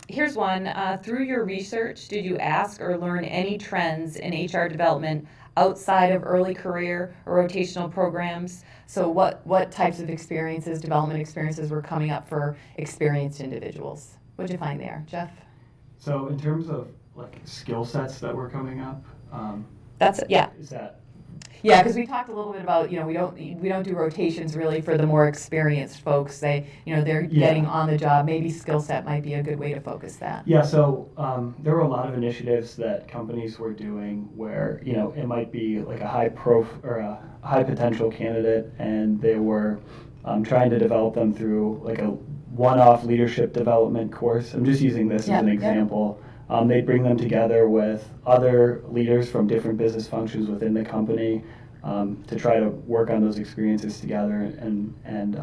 Here's one. Through your research, did you ask or learn any trends in HR development outside of early career or rotational programs? So what types of experiences, development experiences were coming up for experienced individuals? What did you find there, Jeff? So in terms of like skill sets that were coming up, Yeah. is that Yeah, because we talked a little bit about, we don't do rotations really for the more experienced folks. They're getting on the job. Maybe skill set might be a good way to focus that. Yeah, so there were a lot of initiatives that companies were doing where it might be like a a high potential candidate, and they were trying to develop them through like a one-off leadership development course. I'm just using this as an example. They bring them together with other leaders from different business functions within the company to try to work on those experiences together and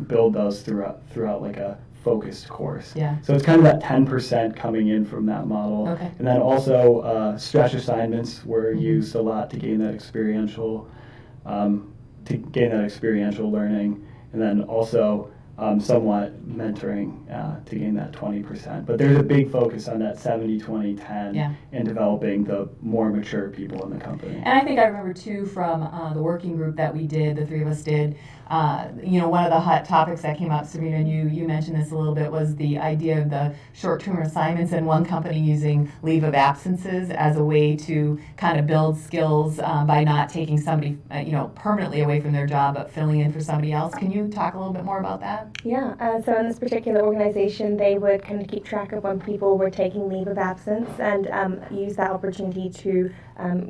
build those throughout like a focused course. Yeah. So it's kind of that 10% coming in from that model. Okay. And then also stretch assignments were used a lot to gain that experiential learning, and then also somewhat mentoring to gain that 20%. But there's a big focus on that 70-20-10 in developing the more mature people in the company. And I think I remember too from the working group that we did, the three of us did, one of the hot topics that came up, Sabrina, and you mentioned this a little bit, was the idea of the short-term assignments and one company using leave of absences as a way to kind of build skills by not taking somebody, permanently away from their job, but filling in for somebody else. Can you talk a little bit more about that? Yeah, so in this particular organization, they would kind of keep track of when people were taking leave of absence and use that opportunity to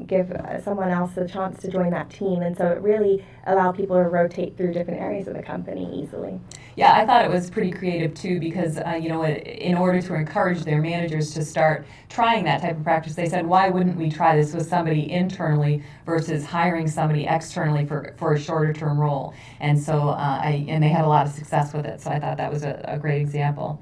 give someone else a chance to join that team. And so it really allowed people to rotate through different areas of the company easily. Yeah, I thought it was pretty creative too because, in order to encourage their managers to start trying that type of practice, they said, why wouldn't we try this with somebody internally versus hiring somebody externally for a shorter term role? And so, and they had a lot of success with it. So I thought that was a great example.